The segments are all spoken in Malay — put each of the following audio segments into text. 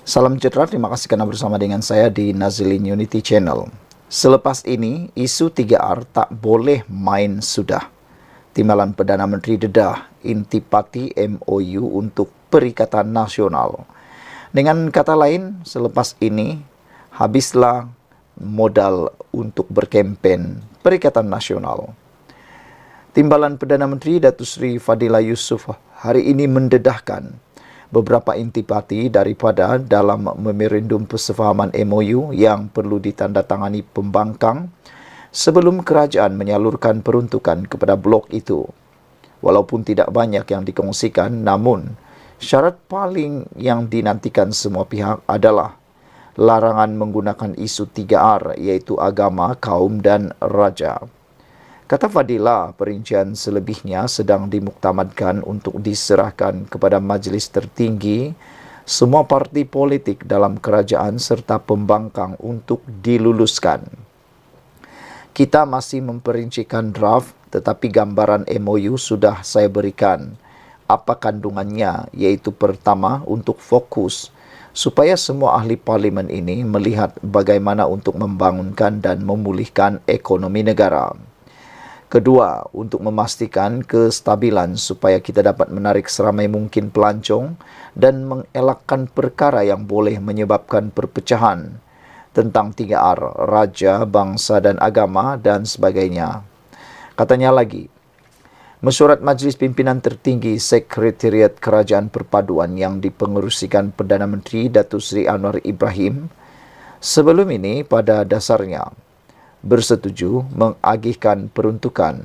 Salam sejahtera, terima kasih karena bersama dengan saya di Nazilin Unity Channel. Selepas ini, isu 3R tak boleh main sudah. Timbalan Perdana Menteri dedah intipati MOU untuk Perikatan Nasional. Dengan kata lain, selepas ini, habislah modal untuk berkempen Perikatan Nasional. Timbalan Perdana Menteri Datuk Seri Fadillah Yusof hari ini mendedahkan beberapa intipati daripada dalam memorandum persefahaman MOU yang perlu ditandatangani pembangkang sebelum kerajaan menyalurkan peruntukan kepada blok itu. Walaupun tidak banyak yang dikongsikan, namun syarat paling yang dinantikan semua pihak adalah larangan menggunakan isu 3R, iaitu agama, kaum dan raja. Kata Fadillah, perincian selebihnya sedang dimuktamadkan untuk diserahkan kepada majlis tertinggi semua parti politik dalam kerajaan serta pembangkang untuk diluluskan. Kita masih memperincikan draft, tetapi gambaran MOU sudah saya berikan. Apa kandungannya? Iaitu pertama, untuk fokus supaya semua ahli parlimen ini melihat bagaimana untuk membangunkan dan memulihkan ekonomi negara. Kedua, untuk memastikan kestabilan supaya kita dapat menarik seramai mungkin pelancong dan mengelakkan perkara yang boleh menyebabkan perpecahan tentang 3R, raja, bangsa dan agama dan sebagainya. Katanya lagi, mesyuarat Majlis Pimpinan Tertinggi Sekretariat Kerajaan Perpaduan yang dipengerusikan Perdana Menteri Datuk Seri Anwar Ibrahim sebelum ini pada dasarnya bersetuju mengagihkan peruntukan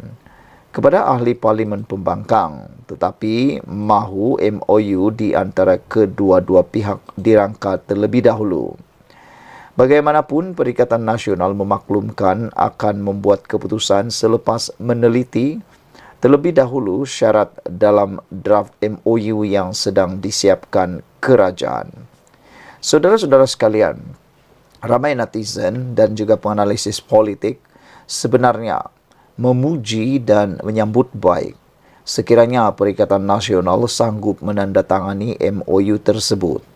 kepada ahli parlimen pembangkang, tetapi mahu MOU di antara kedua-dua pihak dirangka terlebih dahulu. Bagaimanapun, Perikatan Nasional memaklumkan akan membuat keputusan selepas meneliti terlebih dahulu syarat dalam draft MOU yang sedang disiapkan kerajaan. Saudara-saudara sekalian, ramai netizen dan juga penganalisis politik sebenarnya memuji dan menyambut baik sekiranya Perikatan Nasional sanggup menandatangani MOU tersebut.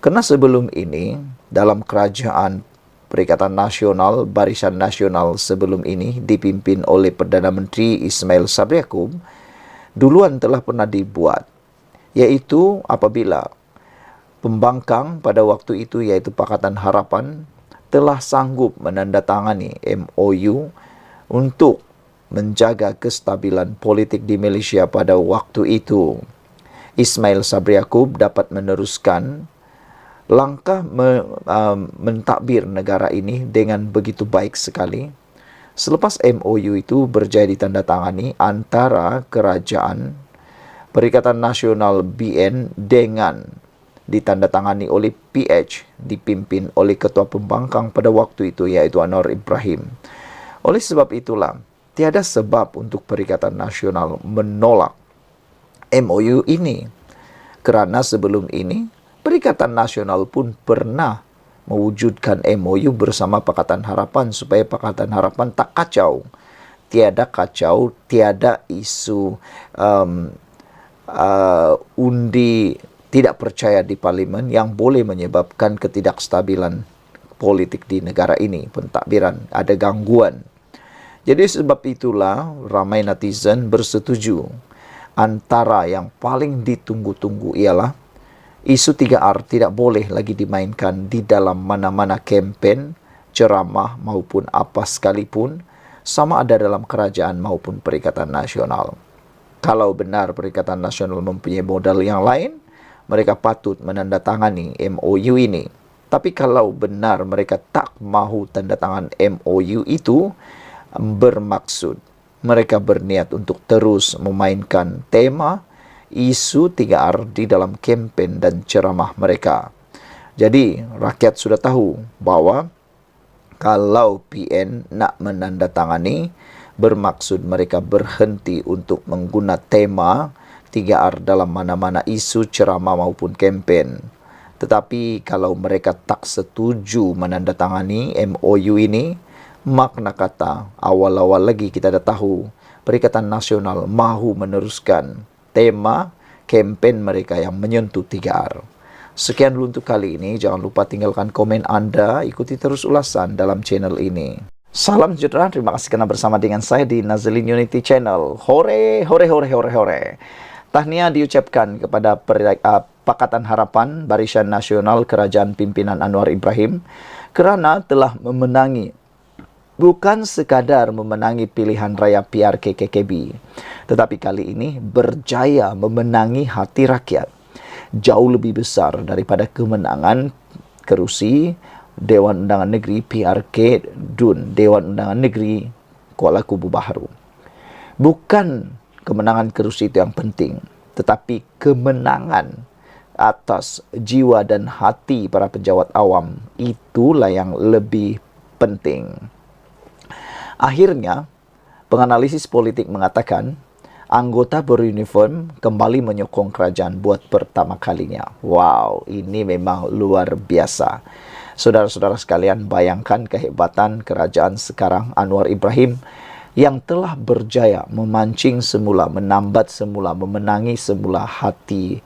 Kerana sebelum ini, dalam kerajaan Perikatan Nasional, Barisan Nasional sebelum ini dipimpin oleh Perdana Menteri Ismail Sabri Yaakob, duluan telah pernah dibuat, iaitu apabila pembangkang pada waktu itu, iaitu Pakatan Harapan, telah sanggup menandatangani MOU untuk menjaga kestabilan politik di Malaysia pada waktu itu. Ismail Sabri Yaakob dapat meneruskan langkah mentadbir negara ini dengan begitu baik sekali. Selepas MOU itu berjaya ditandatangani antara kerajaan Perikatan Nasional BN dengan ditandatangani oleh PH, dipimpin oleh ketua pembangkang pada waktu itu, iaitu Anwar Ibrahim. Oleh sebab itulah, tiada sebab untuk Perikatan Nasional menolak MOU ini. Kerana sebelum ini, Perikatan Nasional pun pernah mewujudkan MOU bersama Pakatan Harapan supaya Pakatan Harapan tak kacau. Tiada kacau, tiada isu undi tidak percaya di parlimen yang boleh menyebabkan ketidakstabilan politik di negara ini, pentadbiran, ada gangguan. Jadi sebab itulah ramai netizen bersetuju antara yang paling ditunggu-tunggu ialah isu 3R tidak boleh lagi dimainkan di dalam mana-mana kempen, ceramah maupun apa sekalipun, sama ada dalam kerajaan maupun Perikatan Nasional. Kalau benar Perikatan Nasional mempunyai modal yang lain, mereka patut menandatangani MOU ini. Tapi kalau benar mereka tak mahu tanda tangan MOU itu, bermaksud mereka berniat untuk terus memainkan tema isu 3R di dalam kempen dan ceramah mereka. Jadi, rakyat sudah tahu bahawa kalau PN nak menandatangani, bermaksud mereka berhenti untuk menggunakan tema 3R dalam mana-mana isu, ceramah maupun kempen. Tetapi kalau mereka tak setuju menandatangani MOU ini, makna kata awal-awal lagi kita dah tahu Perikatan Nasional mahu meneruskan tema kempen mereka yang menyentuh 3R. Sekian dulu untuk kali ini. Jangan lupa tinggalkan komen Anda. Ikuti terus ulasan dalam channel ini. Salam sejahtera. Terima kasih karena bersama dengan saya di Nazilin Unity Channel. Hore, hore, hore, hore, hore. Tahniah diucapkan kepada Pakatan Harapan Barisan Nasional Kerajaan Pimpinan Anwar Ibrahim kerana telah memenangi, bukan sekadar memenangi pilihan raya PRK KKB, tetapi kali ini berjaya memenangi hati rakyat. Jauh lebih besar daripada kemenangan kerusi Dewan Undangan Negeri PRK DUN, Dewan Undangan Negeri Kuala Kubu Baharu. Bukan kemenangan kerusi itu yang penting, tetapi kemenangan atas jiwa dan hati para pejabat awam, itulah yang lebih penting. Akhirnya, penganalisis politik mengatakan anggota beruniform kembali menyokong kerajaan buat pertama kalinya. Wow, ini memang luar biasa. Saudara-saudara sekalian, bayangkan kehebatan kerajaan sekarang Anwar Ibrahim yang telah berjaya memancing semula, menambat semula, memenangi semula hati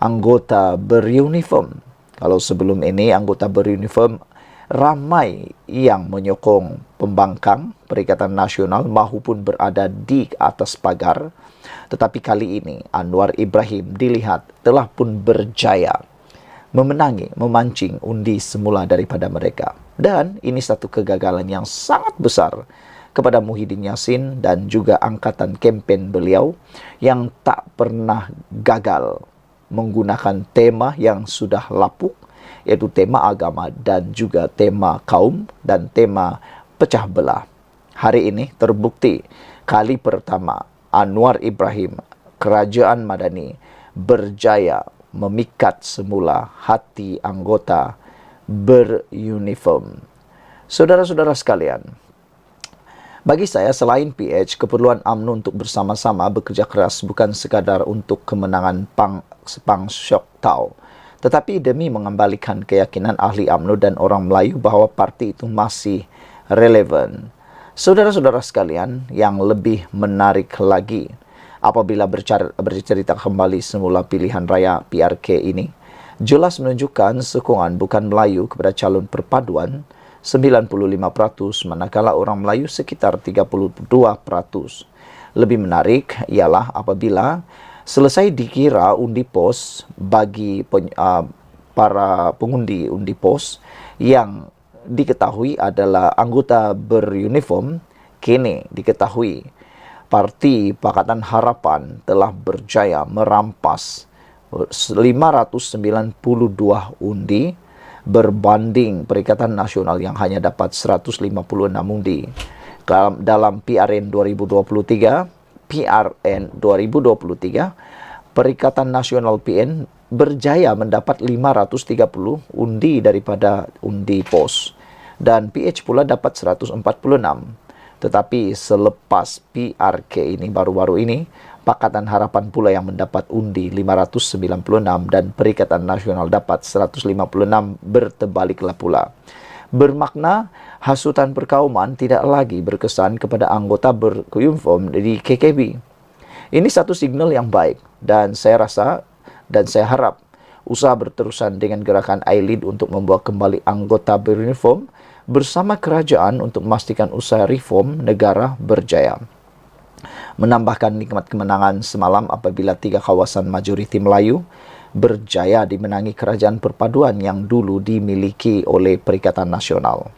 anggota beruniform. Kalau sebelum ini anggota beruniform ramai yang menyokong pembangkang Perikatan Nasional maupun berada di atas pagar. Tetapi kali ini Anwar Ibrahim dilihat telah pun berjaya memenangi, memancing undi semula daripada mereka. Dan ini satu kegagalan yang sangat besar kepada Muhyiddin Yassin dan juga angkatan kempen beliau yang tak pernah gagal menggunakan tema yang sudah lapuk, yaitu tema agama dan juga tema kaum dan tema pecah belah. Hari ini terbukti kali pertama Anwar Ibrahim, Kerajaan Madani, berjaya memikat semula hati anggota beruniform. Saudara-saudara sekalian, bagi saya selain PH, keperluan UMNO untuk bersama-sama bekerja keras bukan sekadar untuk kemenangan Pang Syok Tau, tetapi demi mengembalikan keyakinan ahli UMNO dan orang Melayu bahawa parti itu masih relevan. Saudara-saudara sekalian, yang lebih menarik lagi, apabila bercerita kembali semula pilihan raya PRK ini, jelas menunjukkan sokongan bukan Melayu kepada calon perpaduan 95%, manakala orang Melayu sekitar 32%. Lebih menarik ialah apabila selesai dikira undi pos bagi para pengundi undi pos yang diketahui adalah anggota beruniform, kini diketahui Parti Pakatan Harapan telah berjaya merampas 592 undi berbanding Perikatan Nasional yang hanya dapat 156 undi. Dalam PRN 2023, Perikatan Nasional PN berjaya mendapat 530 undi daripada undi pos. Dan PH pula dapat 146. Tetapi selepas PRK ini, baru-baru ini, Pakatan Harapan pula yang mendapat undi 596 dan Perikatan Nasional dapat 156, bertebaliklah pula. Bermakna hasutan perkauman tidak lagi berkesan kepada anggota beruniform di KKB. Ini satu signal yang baik dan saya rasa dan saya harap usaha berterusan dengan gerakan ILEAD untuk membawa kembali anggota beruniform bersama kerajaan untuk memastikan usaha reform negara berjaya. Menambahkan nikmat kemenangan semalam apabila 3 kawasan majoriti Melayu berjaya dimenangi kerajaan perpaduan yang dulu dimiliki oleh Perikatan Nasional.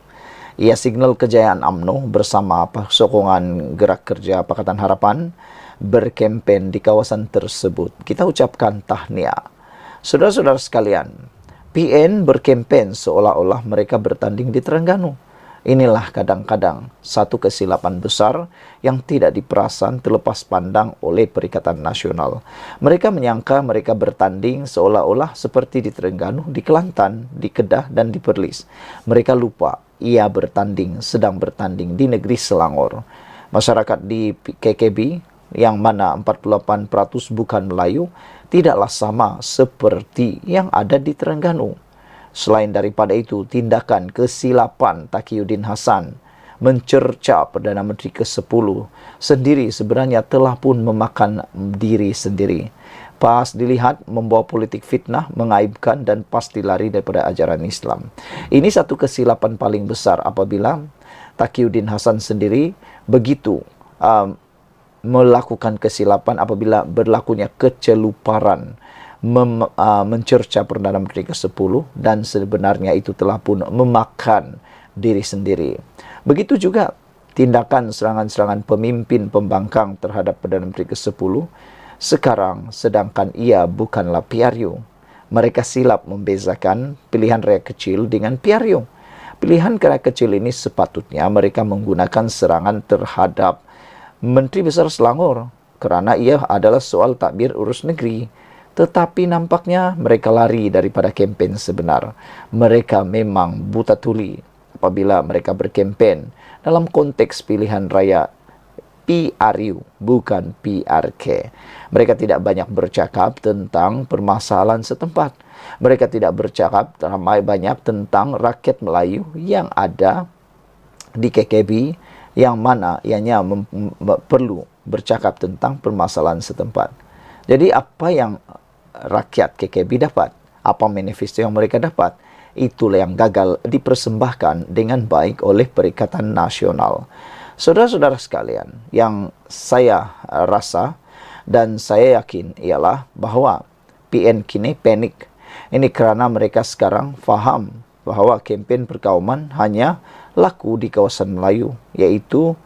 Ia signal kejayaan UMNO bersama sokongan gerak kerja Pakatan Harapan berkempen di kawasan tersebut. Kita ucapkan tahniah. Saudara-saudara sekalian, PN berkempen seolah-olah mereka bertanding di Terengganu. Inilah kadang-kadang satu kesilapan besar yang tidak diperasan terlepas pandang oleh Perikatan Nasional. Mereka menyangka mereka bertanding seolah-olah seperti di Terengganu, di Kelantan, di Kedah, dan di Perlis. Mereka lupa ia sedang bertanding di negeri Selangor. Masyarakat di KKB yang mana 48% bukan Melayu tidaklah sama seperti yang ada di Terengganu. Selain daripada itu, tindakan kesilapan Taqiyuddin Hasan mencerca Perdana Menteri ke-10 sendiri sebenarnya telah pun memakan diri sendiri. Pas dilihat membawa politik fitnah, mengaibkan dan pasti lari daripada ajaran Islam. Ini satu kesilapan paling besar apabila Taqiyuddin Hasan sendiri begitu melakukan kesilapan apabila berlakunya keceluparan mencerca Perdana Menteri ke-10 dan sebenarnya itu telah pun memakan diri sendiri. Begitu juga tindakan serangan-serangan pemimpin pembangkang terhadap Perdana Menteri ke-10 sekarang, sedangkan ia bukanlah PRU. Mereka silap membezakan pilihan rakyat kecil dengan PRU. Pilihan rakyat kecil ini sepatutnya mereka menggunakan serangan terhadap Menteri Besar Selangor kerana ia adalah soal takbir urus negeri. Tetapi nampaknya mereka lari daripada kempen sebenar. Mereka memang buta tuli apabila mereka berkempen dalam konteks pilihan raya PRU, bukan PRK. Mereka tidak banyak bercakap tentang permasalahan setempat. Mereka tidak bercakap ramai banyak tentang rakyat Melayu yang ada di KKB, yang mana ianya perlu bercakap tentang permasalahan setempat. Jadi apa yang rakyat KKB dapat, apa manifesto yang mereka dapat, itulah yang gagal dipersembahkan dengan baik oleh Perikatan Nasional. Saudara-saudara sekalian, yang saya rasa dan saya yakin ialah bahawa PN kini panik. Ini kerana mereka sekarang faham bahawa kempen perkauman hanya laku di kawasan Melayu, iaitu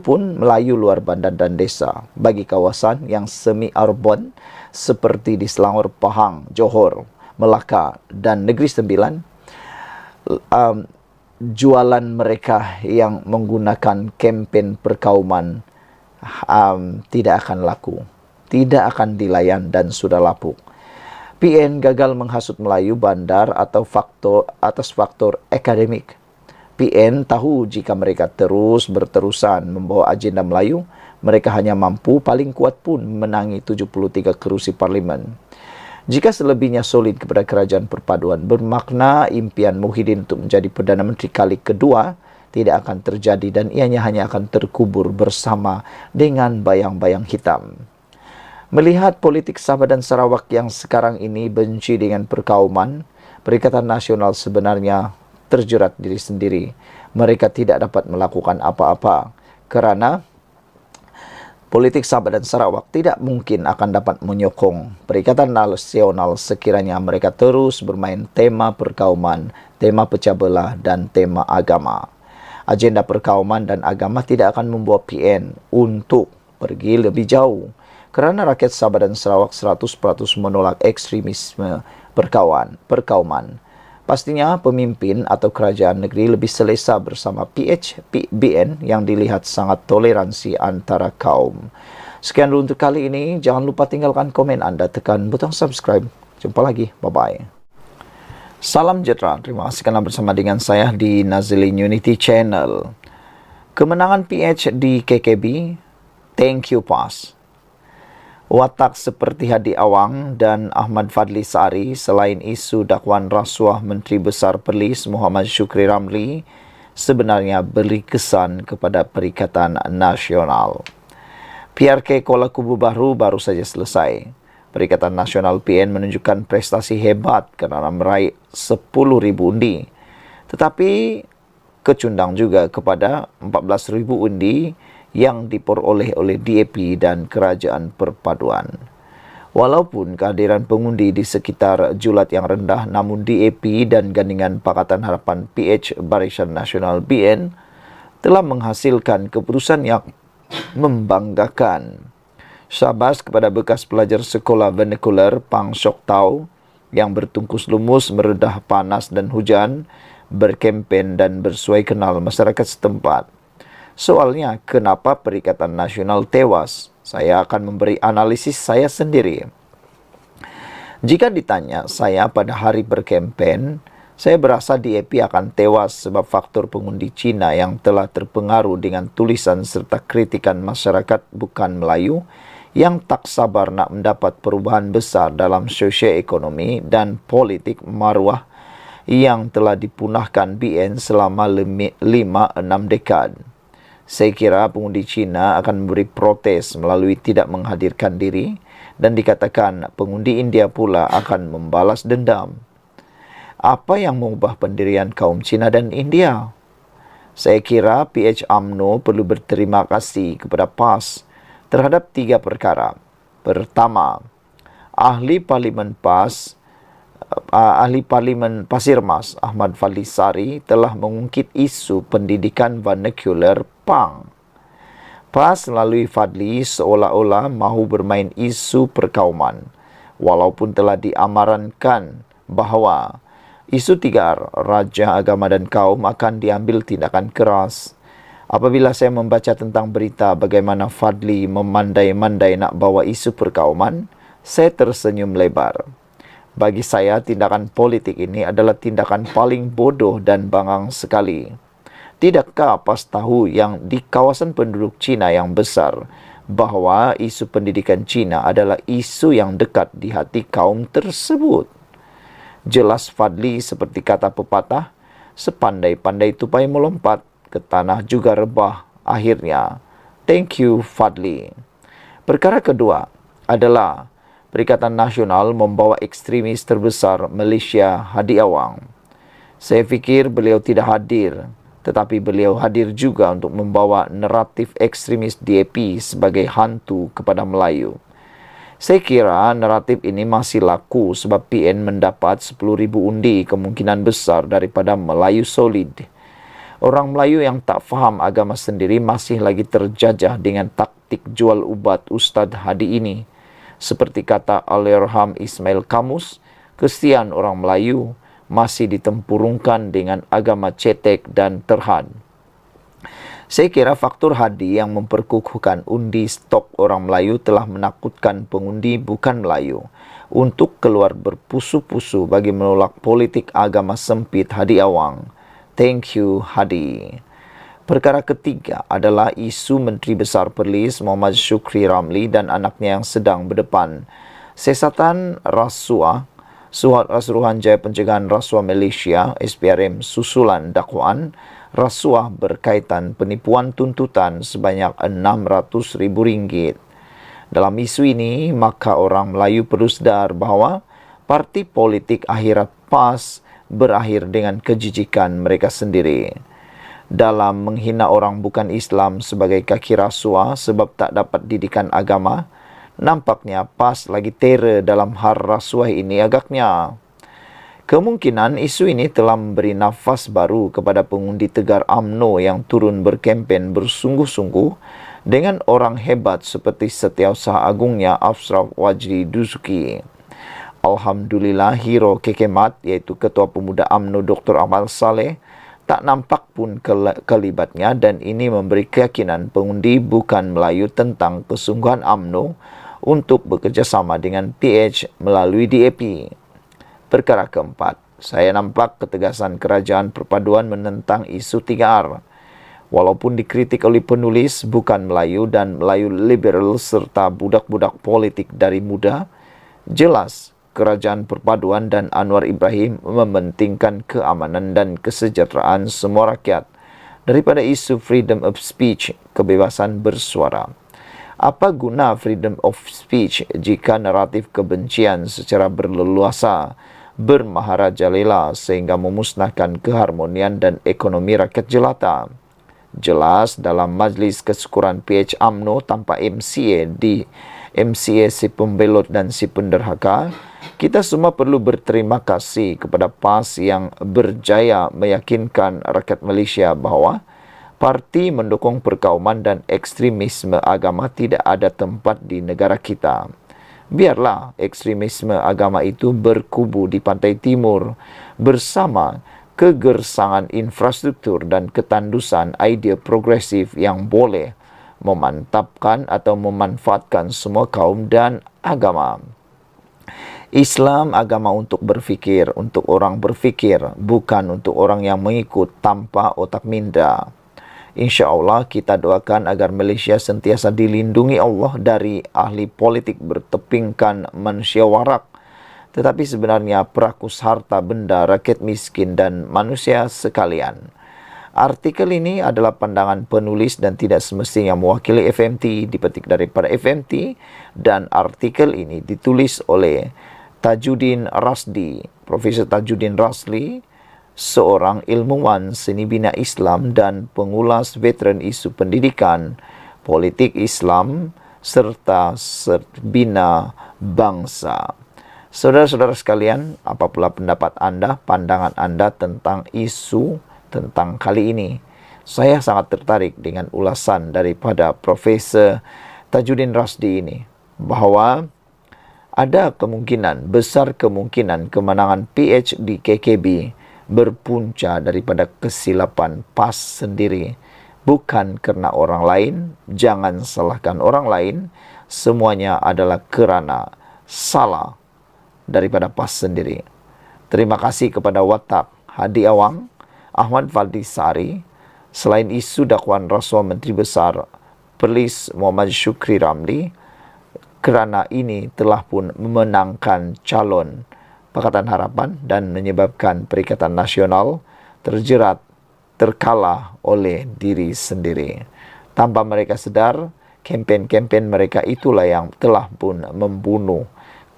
pun Melayu luar bandar dan desa. Bagi kawasan yang semi-urban seperti di Selangor, Pahang, Johor, Melaka dan Negeri Sembilan, jualan mereka yang menggunakan kempen perkauman tidak akan laku, tidak akan dilayan dan sudah lapuk. PN gagal menghasut Melayu bandar atau atas faktor akademik. PN tahu jika mereka berterusan membawa agenda Melayu, mereka hanya mampu paling kuat pun menangi 73 kerusi parlimen. Jika selebihnya solid kepada kerajaan perpaduan, bermakna impian Muhyiddin untuk menjadi Perdana Menteri kali kedua tidak akan terjadi dan ianya hanya akan terkubur bersama dengan bayang-bayang hitam. Melihat politik Sabah dan Sarawak yang sekarang ini benci dengan perkauman, Perikatan Nasional sebenarnya terjerat diri sendiri. Mereka tidak dapat melakukan apa-apa kerana politik Sabah dan Sarawak tidak mungkin akan dapat menyokong Perikatan Nasional sekiranya mereka terus bermain tema perkauman, tema pecah belah dan tema agama. Agenda perkauman dan agama tidak akan membawa PN untuk pergi lebih jauh kerana rakyat Sabah dan Sarawak 100% menolak ekstremisme perkauman. Pastinya pemimpin atau kerajaan negeri lebih selesa bersama PBN yang dilihat sangat toleransi antara kaum. Sekian dulu untuk kali ini. Jangan lupa tinggalkan komen anda, tekan butang subscribe. Jumpa lagi. Bye-bye. Salam sejahtera. Terima kasih kerana bersama dengan saya di Nazilin Unity Channel. Kemenangan PH di KKB. Thank you, PAS. Watak seperti Hadi Awang dan Ahmad Fadli Sari selain isu dakwaan rasuah Menteri Besar Perlis Muhammad Syukri Ramli sebenarnya beri kesan kepada Perikatan Nasional. PRK Kuala Kubu baru saja selesai. Perikatan Nasional PN menunjukkan prestasi hebat kerana meraih 10,000 undi. Tetapi kecundang juga kepada 14,000 undi yang diperoleh oleh DAP dan Kerajaan Perpaduan. Walaupun kehadiran pengundi di sekitar julat yang rendah, namun DAP dan Gandingan Pakatan Harapan PH Barisan Nasional BN telah menghasilkan keputusan yang membanggakan. Syabas kepada bekas pelajar sekolah vernacular Pang Sok Tau yang bertungkus lumus meredah panas dan hujan, berkempen dan bersuai kenal masyarakat setempat. Soalnya, kenapa Perikatan Nasional tewas? Saya akan memberi analisis saya sendiri. Jika ditanya saya pada hari berkempen, saya berasa DAP akan tewas sebab faktor pengundi Cina yang telah terpengaruh dengan tulisan serta kritikan masyarakat bukan Melayu yang tak sabar nak mendapat perubahan besar dalam sosioekonomi dan politik maruah yang telah dipunahkan BN selama 5-6 dekad. Saya kira pengundi Cina akan memberi protes melalui tidak menghadirkan diri dan dikatakan pengundi India pula akan membalas dendam. Apa yang mengubah pendirian kaum Cina dan India? Saya kira PH UMNO perlu berterima kasih kepada PAS terhadap 3 perkara. Pertama, Ahli Parlimen Pasir Mas Ahmad Fadli Sari telah mengungkit isu pendidikan vernacular Pang. PAS melalui Fadli seolah-olah mahu bermain isu perkauman, walaupun telah diamarankan bahawa isu 3R, Raja, Agama dan Kaum akan diambil tindakan keras. Apabila saya membaca tentang berita bagaimana Fadli memandai-mandai nak bawa isu perkauman, saya tersenyum lebar. Bagi saya, tindakan politik ini adalah tindakan paling bodoh dan bangang sekali. Tidakkah PAS tahu yang di kawasan penduduk Cina yang besar bahawa isu pendidikan Cina adalah isu yang dekat di hati kaum tersebut? Jelas Fadli seperti kata pepatah, sepandai-pandai tupai melompat, ke tanah juga rebah akhirnya. Thank you Fadli. Perkara kedua adalah Perikatan Nasional membawa ekstremis terbesar Malaysia Hadi Awang. Saya fikir beliau tidak hadir, tetapi beliau hadir juga untuk membawa naratif ekstremis DAP sebagai hantu kepada Melayu. Saya kira naratif ini masih laku sebab PN mendapat 10,000 undi kemungkinan besar daripada Melayu solid. Orang Melayu yang tak faham agama sendiri masih lagi terjajah dengan taktik jual ubat Ustaz Hadi ini. Seperti kata Allahyarham Ismail Kamus, kesian orang Melayu masih ditempurungkan dengan agama cetek dan terhad. Saya kira faktor Hadi yang memperkukuhkan undi stok orang Melayu telah menakutkan pengundi bukan Melayu untuk keluar berpusu-pusu bagi menolak politik agama sempit Hadi Awang. Thank you Hadi. Perkara ketiga adalah isu Menteri Besar Perlis Muhammad Shukri Ramli dan anaknya yang sedang berdepan siasatan rasuah Suruhanjaya Pencegahan Rasuah Malaysia SPRM susulan dakwaan rasuah berkaitan penipuan tuntutan sebanyak RM600,000. Dalam isu ini, maka orang Melayu perlu sedar bahawa parti politik akhirat PAS berakhir dengan kejijikan mereka sendiri. Dalam menghina orang bukan Islam sebagai kaki rasuah sebab tak dapat didikan agama, nampaknya PAS lagi terror dalam hal rasuah ini agaknya. Kemungkinan isu ini telah memberi nafas baru kepada pengundi tegar UMNO yang turun berkempen bersungguh-sungguh dengan orang hebat seperti Setiausaha Agungnya Ashraf Wajdi Dusuki. Alhamdulillah, hero kekemat iaitu Ketua Pemuda UMNO Dr. Amal Saleh tak nampak pun kelibatnya dan ini memberi keyakinan pengundi bukan Melayu tentang kesungguhan UMNO untuk bekerjasama dengan PH melalui DAP. Perkara keempat, saya nampak ketegasan kerajaan perpaduan menentang isu 3R. Walaupun dikritik oleh penulis bukan Melayu dan Melayu liberal serta budak-budak politik dari muda, jelas kerajaan perpaduan dan Anwar Ibrahim mementingkan keamanan dan kesejahteraan semua rakyat daripada isu freedom of speech, kebebasan bersuara. Apa guna freedom of speech jika naratif kebencian secara berleluasa bermaharajalela sehingga memusnahkan keharmonian dan ekonomi rakyat jelata? Jelas dalam majlis kesyukuran PH UMNO tanpa MCA si pembelot dan si penderhaka, kita semua perlu berterima kasih kepada PAS yang berjaya meyakinkan rakyat Malaysia bahawa parti mendukung perkauman dan ekstremisme agama tidak ada tempat di negara kita. Biarlah ekstremisme agama itu berkubu di pantai timur bersama kegersangan infrastruktur dan ketandusan idea progresif yang boleh memantapkan atau memanfaatkan semua kaum dan agama. Islam agama untuk berfikir, untuk orang berfikir, bukan untuk orang yang mengikut tanpa otak minda. InsyaAllah kita doakan agar Malaysia sentiasa dilindungi Allah dari ahli politik bertepingkan manusia warak, tetapi sebenarnya perakus harta benda rakyat miskin dan manusia sekalian. Artikel ini adalah pandangan penulis dan tidak semestinya mewakili FMT, dipetik daripada FMT, dan artikel ini ditulis oleh Tajuddin Rasdi, Profesor Tajuddin Rasdi, seorang ilmuwan seni bina Islam dan pengulas veteran isu pendidikan, politik Islam, serta bina bangsa. Saudara-saudara sekalian, apapun pendapat Anda, pandangan Anda tentang isu tentang kali ini, saya sangat tertarik dengan ulasan daripada Profesor Tajuddin Rasdi ini, bahwa ada kemungkinan, besar kemungkinan kemenangan PHD KKB berpunca daripada kesilapan PAS sendiri, bukan kerana orang lain. Jangan salahkan orang lain, semuanya adalah kerana salah daripada PAS sendiri. Terima kasih kepada Watak Hadi Awang, Ahmad Faldi Sari. Selain isu dakwaan rasuah Menteri Besar Perlis Muhammad Syukri Ramli, kerana ini telah pun memenangkan calon Pakatan Harapan dan menyebabkan Perikatan Nasional terjerat, terkalah oleh diri sendiri. Tanpa mereka sedar, kempen-kempen mereka itulah yang telah pun membunuh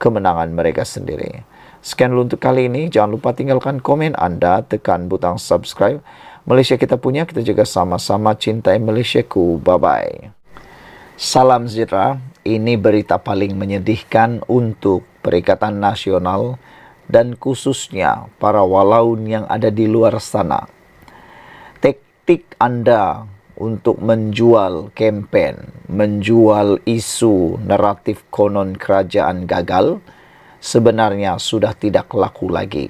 kemenangan mereka sendiri. Sekian dulu untuk kali ini. Jangan lupa tinggalkan komen Anda, tekan butang subscribe. Malaysia kita punya, kita jaga sama-sama, cintai Malaysiaku. Bye-bye. Salam sejahtera. Ini berita paling menyedihkan untuk Perikatan Nasional dan khususnya para walaun yang ada di luar sana. Taktik Anda untuk menjual kempen, menjual isu naratif konon kerajaan gagal, sebenarnya sudah tidak laku lagi.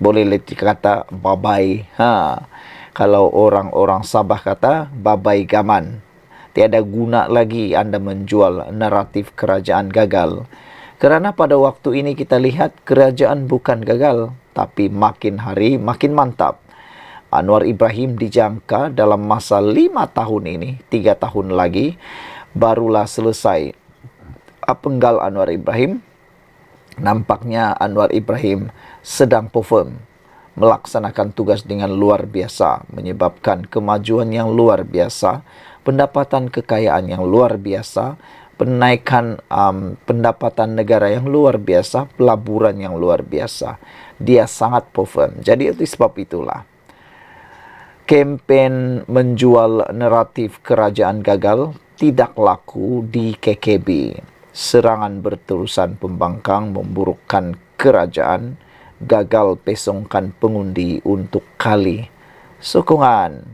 Boleh dikata babai. Kalau orang-orang Sabah kata babai gaman. Tiada guna lagi Anda menjual naratif kerajaan gagal. Kerana pada waktu ini kita lihat kerajaan bukan gagal, tapi makin hari makin mantap. Anwar Ibrahim dijangka dalam masa 5 tahun ini, 3 tahun lagi, barulah selesai penggal Anwar Ibrahim. Nampaknya Anwar Ibrahim sedang perform, melaksanakan tugas dengan luar biasa, menyebabkan kemajuan yang luar biasa, pendapatan kekayaan yang luar biasa, penaikan pendapatan negara yang luar biasa, pelaburan yang luar biasa. Dia sangat perform. Jadi itu sebab itulah kempen menjual naratif kerajaan gagal tidak laku di KKB. Serangan berterusan pembangkang memburukkan kerajaan, gagal pesongkan pengundi untuk kali sokongan.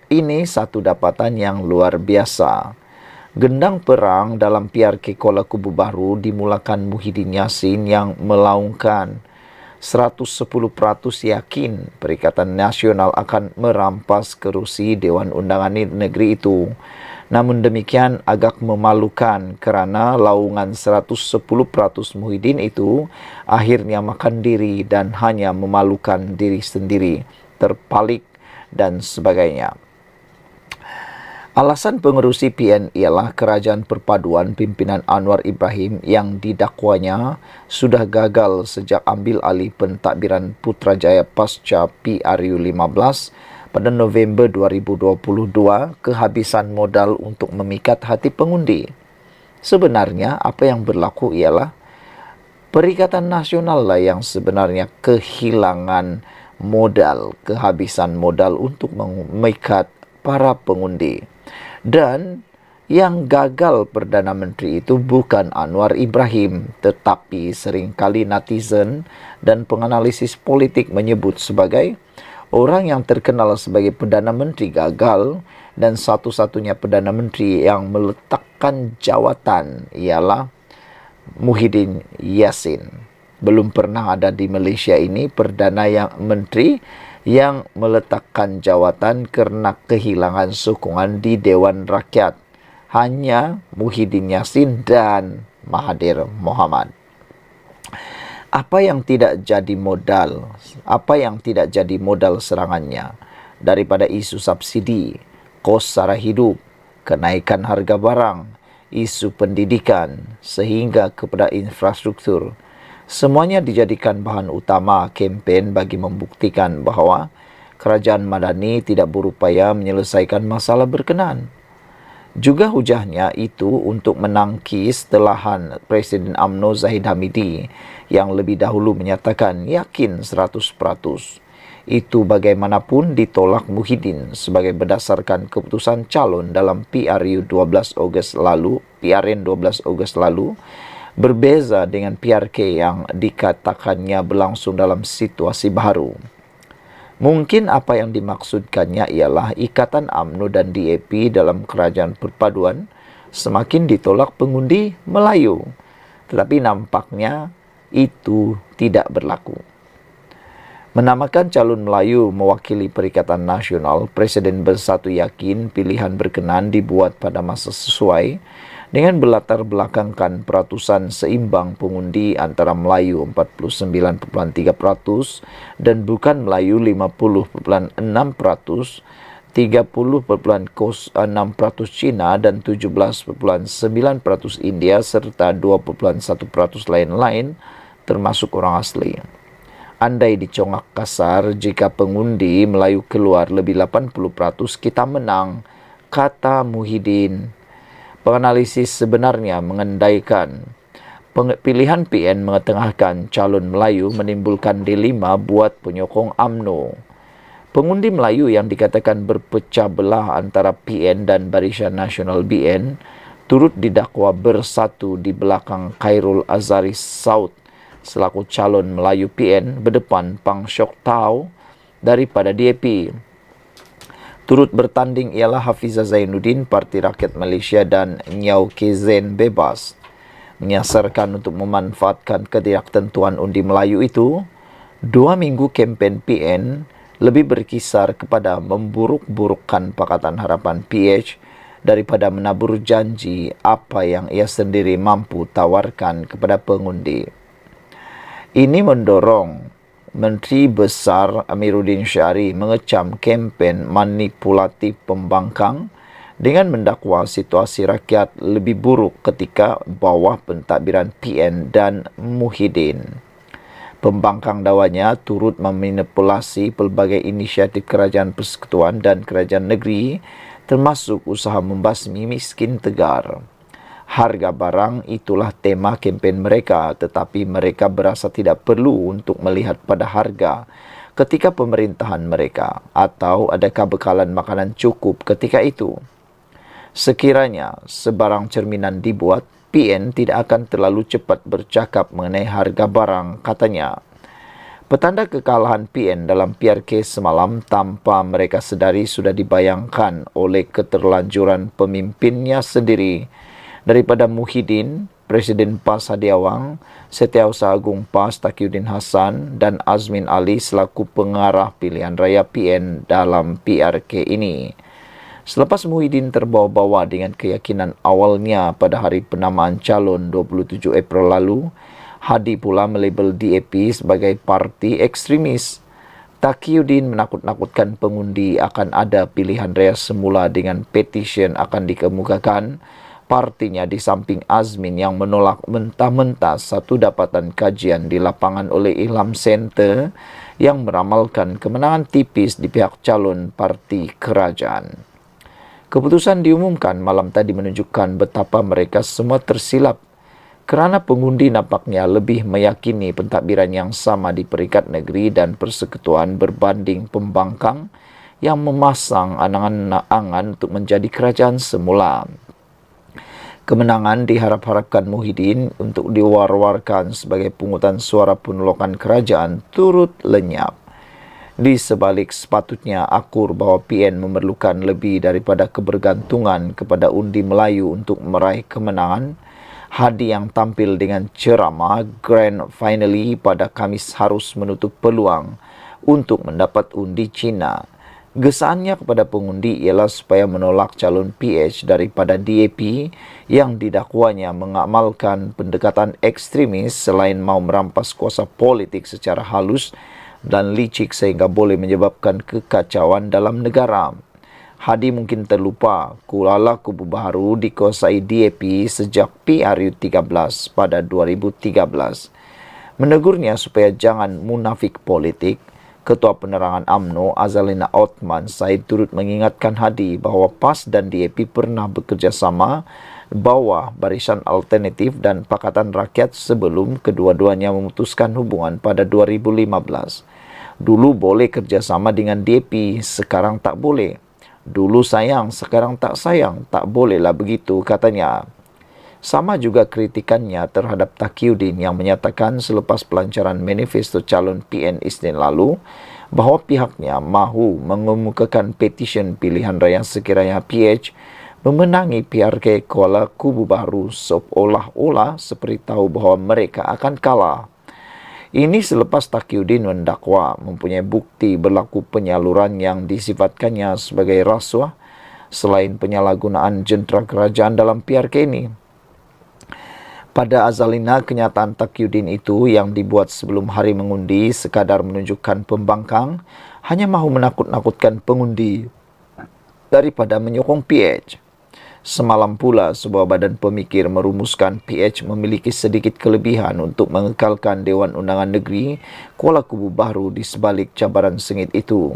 Ini satu dapatan yang luar biasa. Gendang perang dalam PRK Kuala Kubu Baru dimulakan Muhyiddin Yassin yang melaungkan 110% yakin Perikatan Nasional akan merampas kerusi Dewan Undangan Negeri itu. Namun demikian agak memalukan kerana laungan 110% Muhyiddin itu akhirnya makan diri dan hanya memalukan diri sendiri, terpalik dan sebagainya. Alasan pengerusi PN ialah kerajaan perpaduan pimpinan Anwar Ibrahim yang didakwanya sudah gagal sejak ambil alih pentadbiran Putrajaya pasca PRU 15 pada November 2022, kehabisan modal untuk memikat hati pengundi. Sebenarnya apa yang berlaku ialah Perikatan Nasional lah yang sebenarnya kehilangan modal, kehabisan modal untuk memikat para pengundi. Dan yang gagal Perdana Menteri itu bukan Anwar Ibrahim, tetapi seringkali netizen dan penganalisis politik menyebut sebagai orang yang terkenal sebagai Perdana Menteri gagal dan satu-satunya Perdana Menteri yang meletakkan jawatan ialah Muhyiddin Yassin. Belum pernah ada di Malaysia ini Perdana Menteri yang meletakkan jawatan kerana kehilangan sokongan di Dewan Rakyat. Hanya Muhyiddin Yassin dan Mahathir Mohamad. Apa yang tidak jadi modal? Apa yang tidak jadi modal serangannya? Daripada isu subsidi, kos sara hidup, kenaikan harga barang, isu pendidikan, sehingga kepada infrastruktur. Semuanya dijadikan bahan utama kempen bagi membuktikan bahawa kerajaan Madani tidak berupaya menyelesaikan masalah berkenaan. Juga hujahnya itu untuk menangkis telahan Presiden UMNO Zahid Hamidi yang lebih dahulu menyatakan yakin 100%. Itu bagaimanapun ditolak Muhyiddin sebagai berdasarkan keputusan calon dalam PRN 12 Ogos lalu, berbeza dengan PRK yang dikatakannya berlangsung dalam situasi baru. Mungkin apa yang dimaksudkannya ialah ikatan UMNO dan DAP dalam kerajaan perpaduan semakin ditolak pengundi Melayu. Tetapi nampaknya itu tidak berlaku. Menamakan calon Melayu mewakili Perikatan Nasional, Presiden Bersatu yakin pilihan berkenan dibuat pada masa sesuai dengan berlatar belakangkan peratusan seimbang pengundi antara Melayu 49.3% dan bukan Melayu 50.6%, 30.6% Cina dan 17.9% India serta 2.1% lain-lain termasuk orang asli. Andai dicongak kasar, jika pengundi Melayu keluar lebih 80%, kita menang, kata Muhyiddin. Penganalisis sebenarnya mengendaikan pilihan PN mengetengahkan calon Melayu menimbulkan dilema buat penyokong UMNO. Pengundi Melayu yang dikatakan berpecah belah antara PN dan Barisan Nasional BN turut didakwa bersatu di belakang Khairul Azhari Saud selaku calon Melayu PN berdepan Pang Syok Tau daripada DAP. Turut bertanding ialah Hafizah Zainuddin, Parti Rakyat Malaysia dan Nyau Kezen Bebas. Menyasarkan untuk memanfaatkan ketidaktentuan undi Melayu itu, 2 minggu kempen PN lebih berkisar kepada memburuk-burukkan Pakatan Harapan PH daripada menabur janji apa yang ia sendiri mampu tawarkan kepada pengundi. Ini mendorong Menteri Besar Amiruddin Syari mengecam kempen manipulatif pembangkang dengan mendakwa situasi rakyat lebih buruk ketika bawah pentadbiran PN dan Muhyiddin. Pembangkang dakwanya turut memanipulasi pelbagai inisiatif kerajaan persekutuan dan kerajaan negeri termasuk usaha membasmi miskin tegar. Harga barang itulah tema kempen mereka, tetapi mereka berasa tidak perlu untuk melihat pada harga ketika pemerintahan mereka, atau adakah bekalan makanan cukup ketika itu. Sekiranya sebarang cerminan dibuat, PN tidak akan terlalu cepat bercakap mengenai harga barang, katanya. Petanda kekalahan PN dalam PRK semalam tanpa mereka sedari sudah dibayangkan oleh keterlanjuran pemimpinnya sendiri, daripada Muhyiddin, Presiden PAS Hadiawang, Setiausaha Agung PAS Taqiyuddin Hasan dan Azmin Ali selaku pengarah pilihan raya PN dalam PRK ini. Selepas Muhyiddin terbawa-bawa dengan keyakinan awalnya pada hari penamaan calon 27 April lalu, Hadi pula melabel DAP sebagai parti ekstremis. Taqiyuddin menakut-nakutkan pengundi akan ada pilihan raya semula dengan petisyen akan dikemukakan partinya di samping Azmin yang menolak mentah-mentah satu dapatan kajian di lapangan oleh Ilham Center yang meramalkan kemenangan tipis di pihak calon parti kerajaan. Keputusan diumumkan malam tadi menunjukkan betapa mereka semua tersilap kerana pengundi nampaknya lebih meyakini pentadbiran yang sama di peringkat negeri dan persekutuan berbanding pembangkang yang memasang angan-angan untuk menjadi kerajaan semula. Kemenangan diharap-harapkan Muhyiddin untuk diwar-warkan sebagai pungutan suara penolakan kerajaan turut lenyap. Di sebalik sepatutnya akur bahawa PN memerlukan lebih daripada kebergantungan kepada undi Melayu untuk meraih kemenangan, Hadi yang tampil dengan ceramah grand finale pada Khamis harus menutup peluang untuk mendapat undi Cina. Gesaannya kepada pengundi ialah supaya menolak calon PH daripada DAP yang didakwanya mengamalkan pendekatan ekstremis selain mau merampas kuasa politik secara halus dan licik sehingga boleh menyebabkan kekacauan dalam negara. Hadi mungkin terlupa Kuala Kubu Baharu dikuasai DAP sejak PRU 13 pada 2013. Menegurnya supaya jangan munafik politik, Ketua Penerangan UMNO Azalina Othman Said turut mengingatkan Hadi bahwa PAS dan DAP pernah bekerja sama bawah Barisan Alternatif dan Pakatan Rakyat sebelum kedua-duanya memutuskan hubungan pada 2015. Dulu boleh kerjasama dengan DAP, sekarang tak boleh. Dulu sayang, sekarang tak sayang, tak bolehlah begitu, katanya. Sama juga kritikannya terhadap Taqiyuddin yang menyatakan selepas pelancaran manifesto calon PN Isnin lalu bahawa pihaknya mahu mengemukakan petisyen pilihan raya sekiranya PH memenangi PRK Kuala Kubu Baru seolah-olah seperti tahu bahawa mereka akan kalah. Ini selepas Taqiyuddin mendakwa mempunyai bukti berlaku penyaluran yang disifatkannya sebagai rasuah selain penyalahgunaan jentera kerajaan dalam PRK ini. Pada Azalina, kenyataan Taqiyuddin itu yang dibuat sebelum hari mengundi sekadar menunjukkan pembangkang hanya mahu menakut-nakutkan pengundi daripada menyokong PH. Semalam pula, sebuah badan pemikir merumuskan PH memiliki sedikit kelebihan untuk mengekalkan Dewan Undangan Negeri Kuala Kubu Baru di sebalik cabaran sengit itu.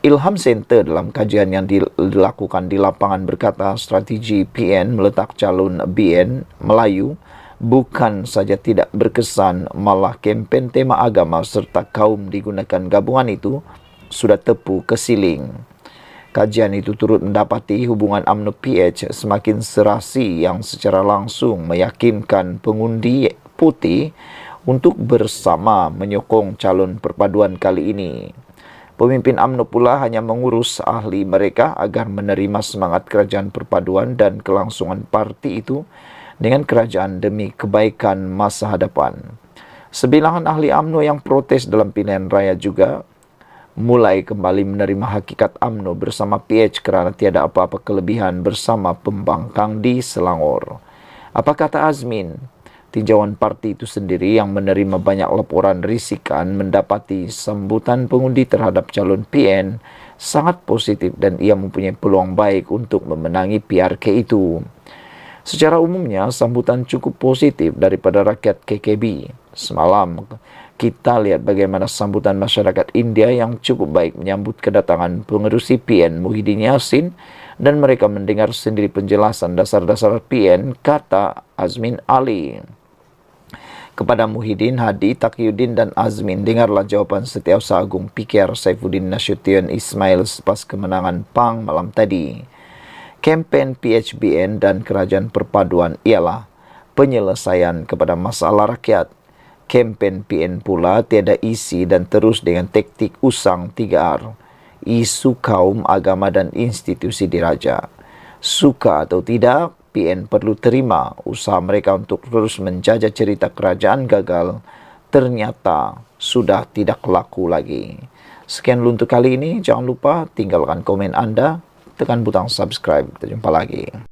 Ilham Center dalam kajian yang dilakukan di lapangan berkata strategi PN meletak calon BN Melayu bukan saja tidak berkesan, malah kempen tema agama serta kaum digunakan gabungan itu sudah tepu ke siling. Kajian itu turut mendapati hubungan UMNO PH semakin serasi yang secara langsung meyakinkan pengundi putih untuk bersama menyokong calon perpaduan kali ini. Pemimpin UMNO pula hanya mengurus ahli mereka agar menerima semangat kerajaan perpaduan dan kelangsungan parti itu dengan kerajaan demi kebaikan masa hadapan. Sebilangan ahli UMNO yang protes dalam pilihan raya juga mulai kembali menerima hakikat UMNO bersama PH kerana tiada apa-apa kelebihan bersama pembangkang di Selangor. Apa kata Azmin? Tinjauan parti itu sendiri yang menerima banyak laporan risikan mendapati sambutan pengundi terhadap calon PN sangat positif dan ia mempunyai peluang baik untuk memenangi PRK itu. Secara umumnya, sambutan cukup positif daripada rakyat KKB. Semalam, kita lihat bagaimana sambutan masyarakat India yang cukup baik menyambut kedatangan pengerusi PN Muhyiddin Yassin dan mereka mendengar sendiri penjelasan dasar-dasar PN, kata Azmin Ali. Kepada Muhyiddin, Hadi, Taqiyuddin dan Azmin, dengarlah jawapan Setiausaha Agung PKR Saifuddin Nasution Ismail selepas kemenangan PAN malam tadi. Kempen PHBN dan Kerajaan Perpaduan ialah penyelesaian kepada masalah rakyat. Kempen PN pula tiada isi dan terus dengan taktik usang 3R. Isu kaum, agama dan institusi diraja. Suka atau tidak, PN perlu terima usaha mereka untuk terus menjajah cerita kerajaan gagal ternyata sudah tidak laku lagi. Sekian dulu untuk kali ini. Jangan lupa tinggalkan komen anda, tekan butang subscribe. Kita jumpa lagi.